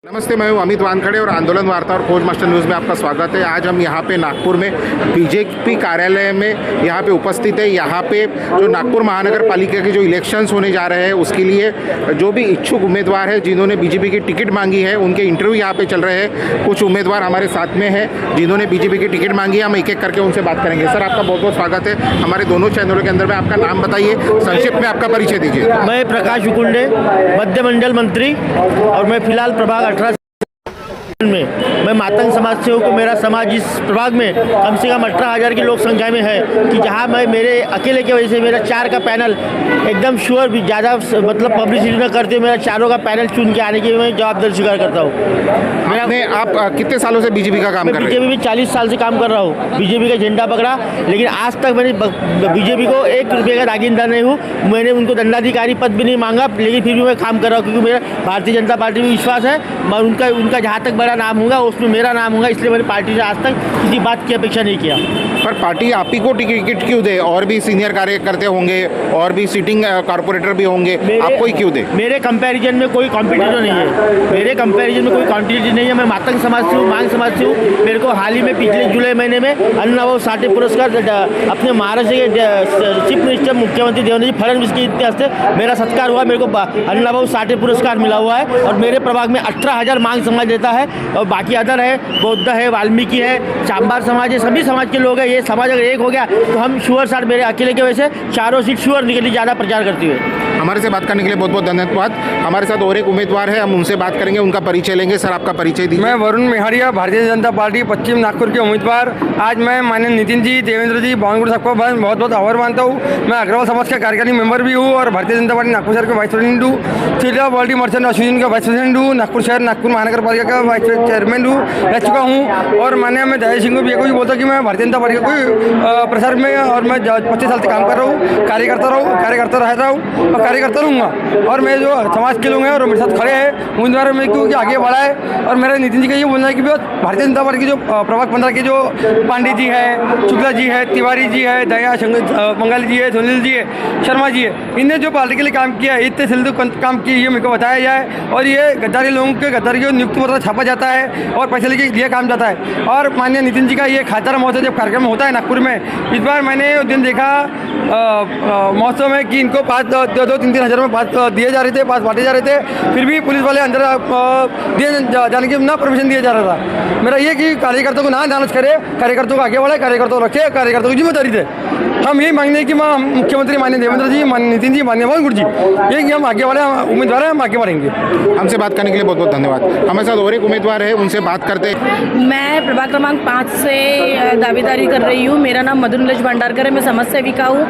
नमस्ते, मैं हूं अमित वानखड़े और आंदोलन वार्ता और खोज मास्टर न्यूज़ में आपका स्वागत है। आज हम यहां पे नागपुर में बीजेपी कार्यालय में यहां पे उपस्थित है। यहां पे जो नागपुर महानगर पालिका के जो इलेक्शंस होने जा रहे हैं उसके लिए जो भी इच्छुक उम्मीदवार है जिन्होंने बीजेपी की टिकट मांगी है उनके इंटरव्यू यहाँ पे चल रहे हैं। कुछ उम्मीदवार हमारे साथ में हैं जिन्होंने बीजेपी की टिकट मांगी है। हम एक एक करके उनसे बात करेंगे। सर, आपका बहुत बहुत स्वागत है हमारे दोनों चैनलों के अंदर में। आपका नाम बताइए, संक्षिप्त में आपका परिचय दीजिए। मैं प्रकाश उकुंडे, मध्य मंडल मंत्री, और मैं फिलहाल प्रभाग 18 में मैं मातंग समाज से हूँ कि मेरा समाज इस प्रभाग में कम से कम 18,000 की लोक संख्या में है कि जहाँ मैं मेरे अकेले की वजह से मेरा 4 का पैनल एकदम श्योर भी ज़्यादा मतलब पब्लिसिटी न करते मेरा 4 का पैनल चुन के आने की मैं जवाबदारी स्वीकार करता हूँ। आप कितने सालों से बीजेपी का काम कर रहे हैं? बीजेपी में 40 साल से काम कर रहा हूँ। बीजेपी का झंडा पकड़ा, लेकिन आज तक मैंने बीजेपी को 1 रुपये का दागीनदार नहीं हूँ। मैंने उनको दंडाधिकारी पद भी नहीं मांगा, लेकिन फिर भी मैं काम कर रहा हूँ क्योंकि मेरा भारतीय जनता पार्टी में विश्वास है। मैं उनका जहाँ तक बड़ा नाम होगा उसमें मेरा नाम होगा, इसलिए मैंने पार्टी से आज तक किसी बात की अपेक्षा नहीं किया। पर पार्टी आप ही को टिकट क्यों दे? और भी सीनियर कार्यकर्ता होंगे और भी सिटिंग कॉर्पोरेटर भी होंगे, आपको ही क्यों दे? मेरे कंपैरिजन में कोई कॉम्पिटिटर नहीं है। मेरे कंपैरिजन में कोई कॉम्पिटिटर नहीं है। मैं मातंग समाज से हूँ, मांग समाज से हूँ। मेरे को हाल ही में पिछले जुलाई महीने में अन्नाभाऊ साठे पुरस्कार अपने महाराष्ट्र के चीफ मिनिस्टर मुख्यमंत्री देवेंद्र फडणवीस के हस्ते मेरा सत्कार हुआ। मेरे को अन्नाभाऊ साठे पुरस्कार मिला हुआ है और मेरे प्रभाग में 18,000 मांग समाज देता है और बाकी अदर है, बौद्ध है, वाल्मीकि है, चांबार समाज है, सभी समाज के लोग हैं। ये समाज अगर एक हो गया तो हम श्योर साथ मेरे अकेले की वजह से 4 सीट श्योर निकली ज़्यादा प्रचार करती है। हमारे से बात करने के लिए बहुत बहुत धन्यवाद। हमारे साथ और एक उम्मीदवार है, हम उनसे बात करेंगे, उनका परिचय लेंगे। सर, आपका परिचय दीजिए। मैं वरुण मेहरिया, भारतीय जनता पार्टी पश्चिम नागपुर के उम्मीदवार। आज मैं माननीय नितिन जी, देवेंद्र जी, बावनगुड़ सबको बहुत बहुत आभार मानता हूँ। मैं अग्रवाल समाज का कार्यकारी मेंबर भी हूँ और भारतीय जनता पार्टी नागपुर शहर का वाइस प्रेसिडेंट हूँ। चिल्ला पॉलिटी मर्चेंट एसोसिएशन का वाइस प्रेसिडेंट हूँ। नागपुर शहर नागपुर महानगर पालिका का वाइस चेयरमैन रह चुका हूँ। और माननीय मैं दया सिंह को भी ये बोलता कि मैं भारतीय जनता पार्टी का कोई प्रसार में और मैं 25 साल से काम कर रहा हूँ, कार्यकर्ता रहता हूँ और कार्यकर्ता रहूँगा। और मेरे जो समाज के लोग हैं और मेरे साथ खड़े हैं उम्मीदवार में क्योंकि आगे बढ़ा है। और मेरा नितिन जी का ये बोलना है कि भारतीय जनता पार्टी की जो प्रभाग 15 के जो पांडे जी है, शुक्ला जी है, तिवारी जी है, दया बंगाली जी है, सुनील जी है, शर्मा जी है, इनने जो पार्टी के लिए काम किया है, इतने सिल काम किए ये मेरे को बताया जाए। और ये गद्दारी लोगों के गद्दारी को नियुक्त पत्र छापा जाता है और पैसे लेके लिए काम जाता है। और माननीय नितिन जी का ये खासदार महोत्सव जब कार्यक्रम होता है नागपुर में, इस बार मैंने उस दिन देखा महोत्सव में कि इनको 2-3 हज़ार में पास दिए जा रहे थे, पास बांटे जा रहे थे, फिर भी पुलिस वाले अंदर दिए जाने की ना परमिशन दिया जा रहा था। मेरा ये कि कार्यकर्ताओं को ना नाराज करे, कार्यकर्ताओं को आगे बढ़ाए, कार्यकर्ताओं को रखे, कार्यकर्ताओं की जिम्मेदारी दे। हम यही मांगने की मुख्यमंत्री माननीय देवेंद्र जी, माननीय नितिन जी, माननीय बावनगुड़ जी, ये कि हम आगे बढ़े, उम्मीदवार हैं, हम आगे बढ़ेंगे। हमसे बात करने के लिए बहुत बहुत धन्यवाद। हमारे साथ और एक उम्मीदवार है, उनसे बात करते हैं। मैं प्रभाग क्रमांक 5 से दावेदारी कर रही हूँ। मेरा नाम मधु नीलेश भंडारकर है। मैं समाज सेविका हूँ।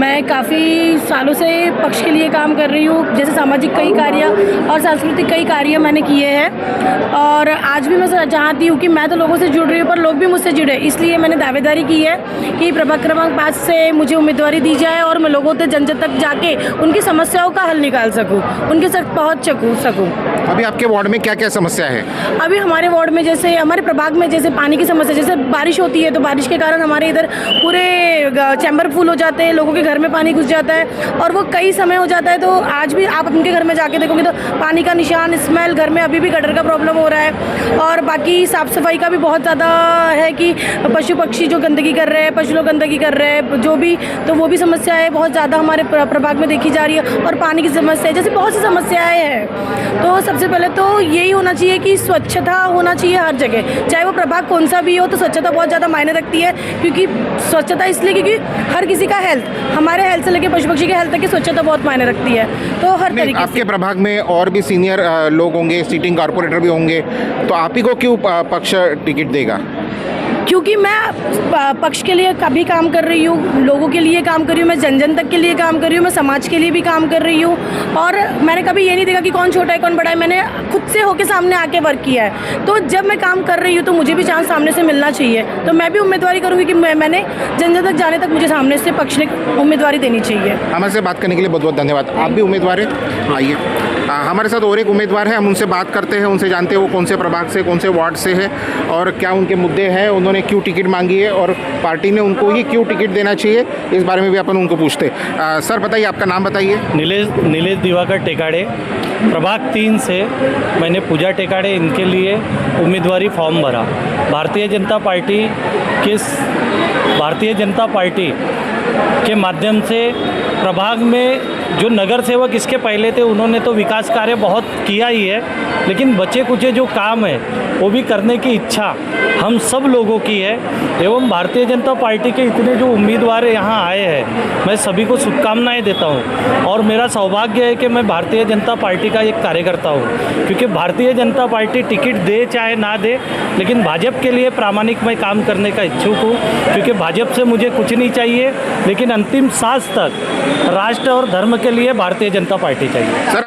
मैं काफ़ी सालों से पक्ष के लिए काम कर रही हूँ, जैसे सामाजिक कई कार्य और सांस्कृतिक कई कार्य मैंने किए हैं। और आज भी मैं चाहती हूँ कि मैं तो लोगों से जुड़ रही हूँ पर लोग भी मुझसे जुड़े, इसलिए मैंने दावेदारी की है कि प्रभाग क्रमांक 5 से मुझे उम्मीदवारी दी जाए और मैं लोगों तक जन तक जाके उनकी समस्याओं का हल निकाल सकूँ, उनके तक पहुँच सकूँ। अभी आपके वार्ड में क्या क्या समस्या है? अभी हमारे वार्ड में जैसे हमारे प्रभाग में जैसे पानी की समस्या, जैसे बारिश होती है तो बारिश के कारण हमारे इधर पूरे चैम्बर फुल हो जाते हैं, लोगों के घर में पानी घुस जाता है और वो कई समय हो जाता है। तो आज भी आप उनके घर में जाके देखोगे तो पानी का निशान, स्मेल, घर में अभी भी गटर का प्रॉब्लम हो रहा है। और बाकी साफ़ सफाई का भी बहुत ज़्यादा है कि पशु पक्षी जो गंदगी कर रहे हैं, पशु लोग गंदगी कर रहे हैं जो भी, तो वो भी समस्याएँ बहुत ज़्यादा हमारे प्रभाग में देखी जा रही है। और पानी की समस्या जैसे बहुत सी समस्याएँ हैं। तो सबसे पहले तो यही होना चाहिए कि स्वच्छता होना चाहिए हर जगह, चाहे वो प्रभाग कौन सा भी हो। तो स्वच्छता बहुत ज़्यादा मायने रखती है, क्योंकि स्वच्छता इसलिए क्योंकि हर किसी का हेल्थ, हमारे हेल्थ से लेकर पशु पक्षी के हेल्थ तक की स्वच्छता बहुत मायने रखती है। तो हर तरीके से आपके प्रभाग में और भी सीनियर लोग होंगे, सीटिंग कॉर्पोरेटर भी होंगे, तो आप ही को क्यों पक्ष टिकट देगा? क्योंकि मैं पक्ष के लिए कभी काम कर रही हूँ, लोगों के लिए काम कर रही हूँ, मैं जन तक के लिए काम कर रही हूँ, मैं समाज के लिए भी काम कर रही हूँ। और मैंने कभी ये नहीं देखा कि कौन छोटा है कौन बड़ा है, मैंने खुद से होके सामने आके वर्क किया है। तो जब मैं काम कर रही हूँ तो मुझे भी चांस सामने से मिलना चाहिए। तो मैं भी उम्मीदवारी करूँगी कि मैंने जन तक जाने तक मुझे सामने से पक्ष ने उम्मीदवारी देनी चाहिए। हमारे से बात करने के लिए बहुत बहुत धन्यवाद। आप भी उम्मीदवार हैं, आइए। हमारे साथ और एक उम्मीदवार है, हम उनसे बात करते हैं, उनसे जानते हैं वो कौन से प्रभाग से, कौन से वार्ड से है और क्या उनके मुद्दे हैं, उन्होंने क्यों टिकट मांगी है और पार्टी ने उनको ही क्यों टिकट देना चाहिए, इस बारे में भी अपन उनको पूछते हैं। सर बताइए, आपका नाम बताइए। नीलेश दिवाकर टेकाड़े, प्रभाग 3 से मैंने पूजा टेकाड़े इनके लिए उम्मीदवारी फॉर्म भरा। भारतीय जनता पार्टी के माध्यम से प्रभाग में जो नगर सेवक इसके पहले थे उन्होंने तो विकास कार्य बहुत किया ही है, लेकिन बचे कुचे जो काम है वो भी करने की इच्छा हम सब लोगों की है। एवं भारतीय जनता पार्टी के इतने जो उम्मीदवार यहाँ आए हैं, मैं सभी को शुभकामनाएं देता हूँ और मेरा सौभाग्य है कि मैं भारतीय जनता पार्टी का एक कार्यकर्ता हूँ, क्योंकि भारतीय जनता पार्टी टिकट दे चाहे ना दे, लेकिन भाजपा के लिए प्रामाणिक मैं काम करने का इच्छुक हूँ, क्योंकि भाजपा से मुझे कुछ नहीं चाहिए, लेकिन अंतिम सांस तक राष्ट्र और धर्म के लिए भारतीय जनता पार्टी चाहिए। सर